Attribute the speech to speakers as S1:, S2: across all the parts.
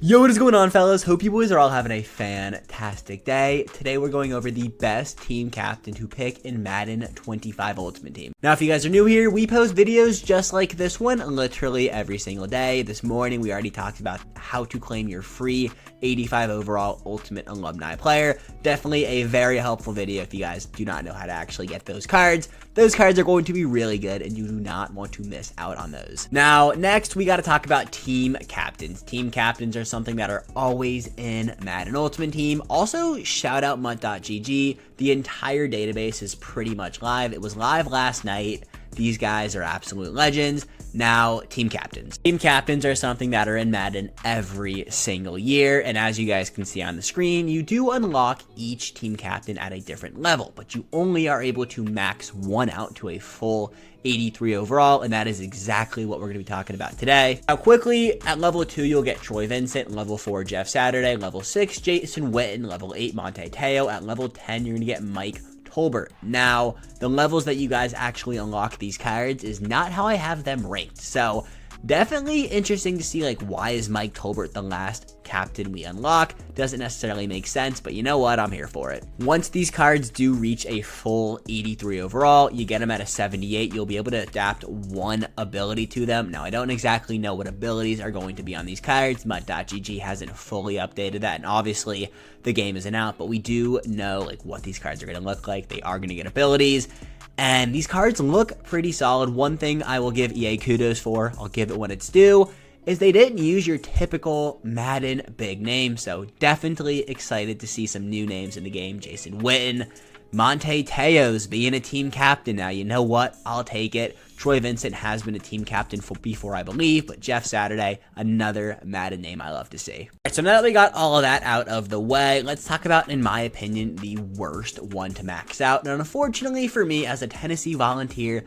S1: Yo, what is going on, fellas? Hope you boys are all having a fantastic day. Today we're going over the best team captain to pick in Madden 25 Ultimate Team. Now, if you guys are new here, we post videos just like this one literally every single day. This morning we already talked about how to claim your free 85 overall Ultimate Alumni player. Definitely a very helpful video if you guys do not know how to actually get those cards. Those cards are going to be really good and you do not want to miss out on those. Now, next we got to talk about team captains. Team captains are something that are always in Madden Ultimate Team. Also, shout out mutt.gg. The entire database is pretty much live. It was live last night. These guys are absolute legends. Now, team captains. Team captains are something that are in Madden every single year, and as you guys can see on the screen, you do unlock each team captain at a different level, but you only are able to max one out to a full 83 overall, and that is exactly what we're going to be talking about today. Now, quickly, at level 2, you'll get Troy Vincent, level 4, Jeff Saturday, level 6, Jason Witten, level 8, Monte Teo, at level 10, you're going to get Mike Tolbert. Now, the levels that you guys actually unlock these cards is not how I have them ranked. So, definitely interesting to see, like, why is Mike Tolbert the last captain we unlock? Doesn't necessarily make sense, but you know what? I'm here for it. Once these cards do reach a full 83 overall, you get them at a 78. You'll be able to adapt one ability to them. Now, I don't exactly know what abilities are going to be on these cards. mutt.gg hasn't fully updated that, and obviously the game isn't out, but we do know like what these cards are going to look like. They are going to get abilities. And these cards look pretty solid. One thing I will give EA kudos for, I'll give it when it's due, is they didn't use your typical Madden big name. So definitely excited to see some new names in the game. Jason Witten, Monte Teo's being a team captain. Now, you know what? I'll take it. Troy Vincent has been a team captain before, I believe, but Jeff Saturday, another Madden name I love to see. All right, so now that we got all of that out of the way, let's talk about, in my opinion, the worst one to max out. And unfortunately for me, as a Tennessee Volunteer,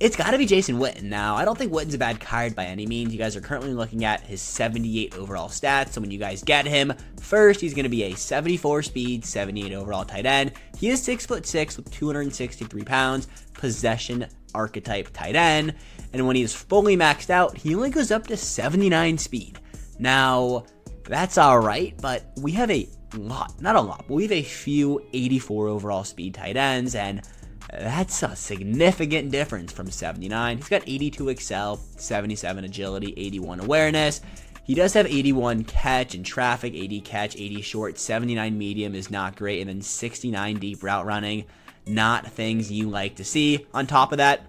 S1: it's got to be Jason Witten. Now, I don't think Witten's a bad card by any means. You guys are currently looking at his 78 overall stats. So when you guys get him, first, he's going to be a 74 speed, 78 overall tight end. He is 6'6" with 263 pounds, possession archetype tight end. And when he's fully maxed out, he only goes up to 79 speed. Now, that's all right, but we have a lot, not a lot, but we have a few 84 overall speed tight ends, and that's a significant difference from 79. He's got 82 excel, 77 agility, 81 awareness. He does have 81 catch and traffic, 80 catch, 80 short, 79 medium is not great, and then 69 deep route running. Not things you like to see. On top of that,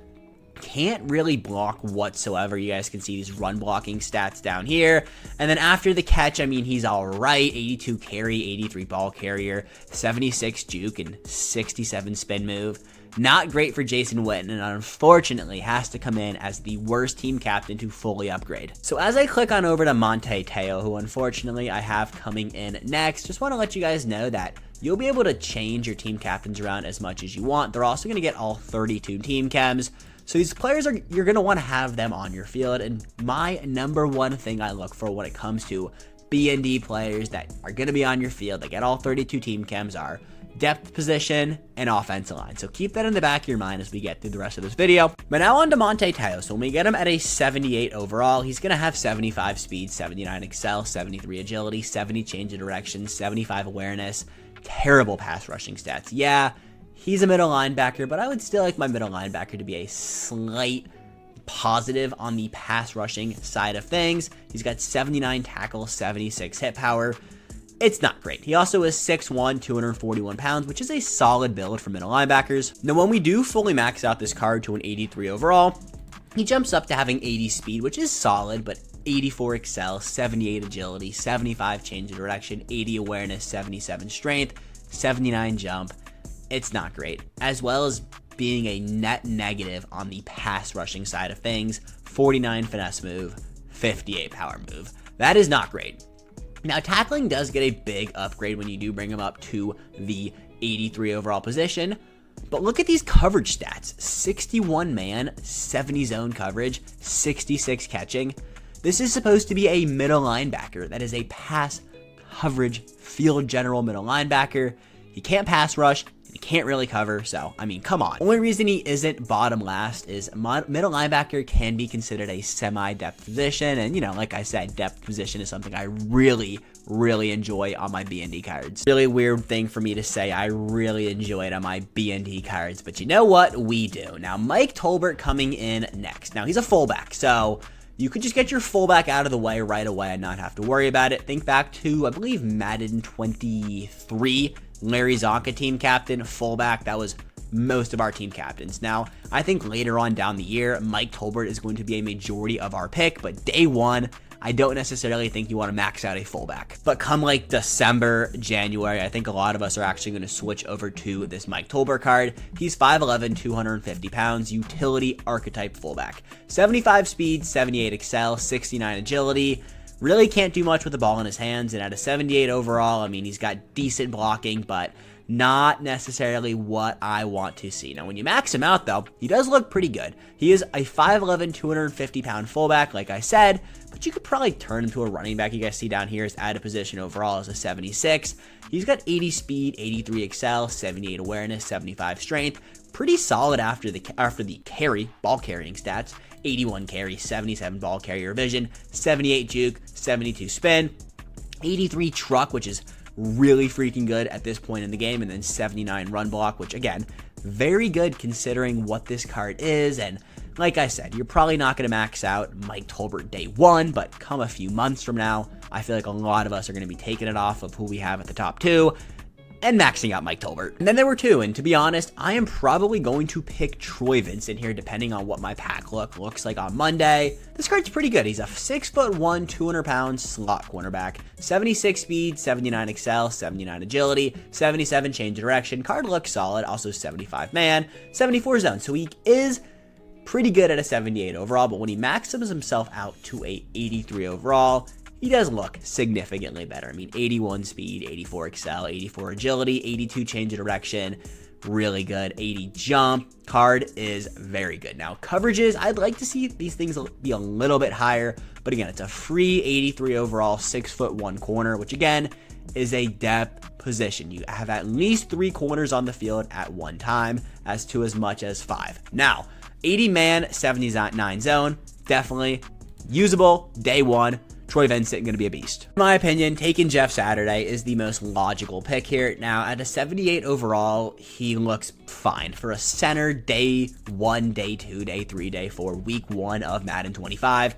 S1: can't really block whatsoever. You guys can see these run blocking stats down here. And then after the catch, I mean, he's all right. 82 carry, 83 ball carrier, 76 juke, and 67 spin move. Not great for Jason Witten, and unfortunately has to come in as the worst team captain to fully upgrade. So as I click on over to Monte Teo, who unfortunately I have coming in next, just want to let you guys know that you'll be able to change your team captains around as much as you want. They're also going to get all 32 team chems. So these players you're going to want to have them on your field. And my number one thing I look for when it comes to B&D players that are going to be on your field, that get all 32 team chems, are depth position and offensive line. So keep that in the back of your mind as we get through the rest of this video. But now on to Monte Teo. So when we get him at a 78 overall, he's going to have 75 speed, 79 excel, 73 agility, 70 change of direction, 75 awareness. Terrible pass rushing stats. Yeah, he's a middle linebacker, but I would still like my middle linebacker to be a slight positive on the pass rushing side of things. He's got 79 tackle, 76 hit power. It's not great. He also is 6'1", 241 pounds, which is a solid build for middle linebackers. Now, when we do fully max out this card to an 83 overall, he jumps up to having 80 speed, which is solid, but 84 excel, 78 agility, 75 change of direction, 80 awareness, 77 strength, 79 jump. It's not great. As well as being a net negative on the pass rushing side of things, 49 finesse move, 58 power move. That is not great. Now, tackling does get a big upgrade when you do bring him up to the 83 overall position, but look at these coverage stats. 61 man, 70 zone coverage, 66 catching. This is supposed to be a middle linebacker. That is a pass coverage field general middle linebacker. He can't pass rush, and he can't really cover, so, I mean, come on. Only reason he isn't bottom last is middle linebacker can be considered a semi-depth position, and, you know, like I said, depth position is something I really enjoy on my BND cards. Really weird thing for me to say, I really enjoy it on my BND cards, but you know what? We do. Now, Mike Tolbert coming in next. Now, he's a fullback, so you could just get your fullback out of the way right away and not have to worry about it. Think back to, I believe, Madden 23, Larry Zonka team captain, fullback. That was most of our team captains. Now, I think later on down the year, Mike Tolbert is going to be a majority of our pick, but day one, I don't necessarily think you want to max out a fullback. But come like December, January, I think a lot of us are actually going to switch over to this Mike Tolbert card. He's 5'11", 250 pounds, utility archetype fullback. 75 speed, 78 excel, 69 agility. Really can't do much with the ball in his hands, and at a 78 overall, I mean, he's got decent blocking, but not necessarily what I want to see. Now, when you max him out, though, he does look pretty good. He is a 5'11", 250-pound fullback, like I said, but you could probably turn him to a running back. You guys see down here his added position overall is a 76. He's got 80 speed, 83 excel, 78 awareness, 75 strength. Pretty solid after the ball carrying stats. 81 carry, 77 ball carrier vision, 78 juke, 72 spin, 83 truck, which is really freaking good at this point in the game, and then 79 run block, which again, very good considering what this card is. And like I said, you're probably not going to max out Mike Tolbert day one, but come a few months from now, I feel like a lot of us are going to be taking it off of who we have at the top two and maxing out Mike Tolbert. And then there were two, and to be honest, I am probably going to pick Troy Vincent here depending on what my pack looks like on Monday. This card's pretty good. He's a 6'1", 200-pound slot cornerback, 76 speed, 79 excel, 79 agility, 77 change of direction. Card looks solid, also 75 man, 74 zone, so he is pretty good at a 78 overall, but when he maxes himself out to a 83 overall, he does look significantly better. I mean, 81 speed, 84 excel, 84 agility, 82 change of direction, really good, 80 jump. Card is very good. Now, coverages, I'd like to see these things be a little bit higher, but again, it's a free 83 overall, 6'1" corner, which again is a depth position. You have at least 3 corners on the field at one time, as to as much as 5. Now, 80 man, 79 zone, definitely usable day one. Troy Vincent going to be a beast. In my opinion, taking Jeff Saturday is the most logical pick here. Now, at a 78 overall, he looks fine. For a center, day 1, day 2, day 3, day 4, week 1 of Madden 25,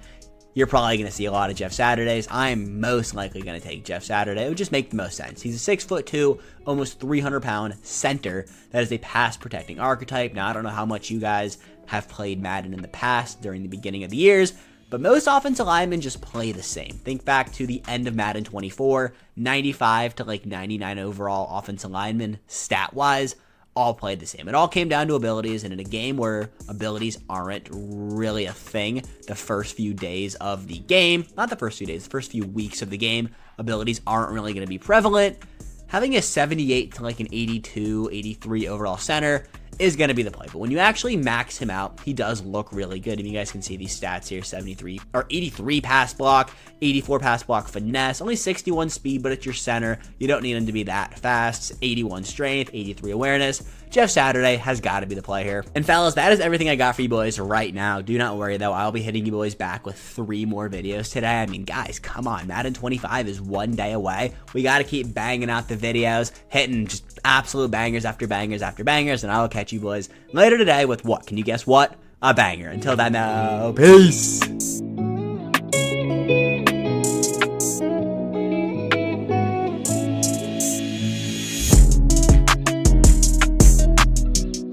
S1: you're probably going to see a lot of Jeff Saturdays. I'm most likely going to take Jeff Saturday. It would just make the most sense. He's a 6'2", almost 300-pound center that is a pass-protecting archetype. Now, I don't know how much you guys have played Madden in the past during the beginning of the years, but most offensive linemen just play the same. Think back to the end of Madden 24, 95 to like 99 overall offensive linemen, stat-wise, all played the same. It all came down to abilities, and in a game where abilities aren't really a thing the first few days of the game, not the first few days, the first few weeks of the game, abilities aren't really going to be prevalent. Having a 78 to like an 82, 83 overall center is going to be the play. But when you actually max him out, he does look really good. And you guys can see these stats here, 73 or 83 pass block, 84 pass block finesse, only 61 speed, but it's your center. You don't need him to be that fast. 81 strength, 83 awareness. Jeff Saturday has got to be the play here. And fellas, that is everything I got for you boys right now. Do not worry though, I'll be hitting you boys back with 3 more videos today. I mean, guys, come on. Madden 25 is 1 day away. We got to keep banging out the videos, hitting just absolute bangers after bangers after bangers, and I will catch you boys later today with what? Can you guess what? A banger. Until then, peace.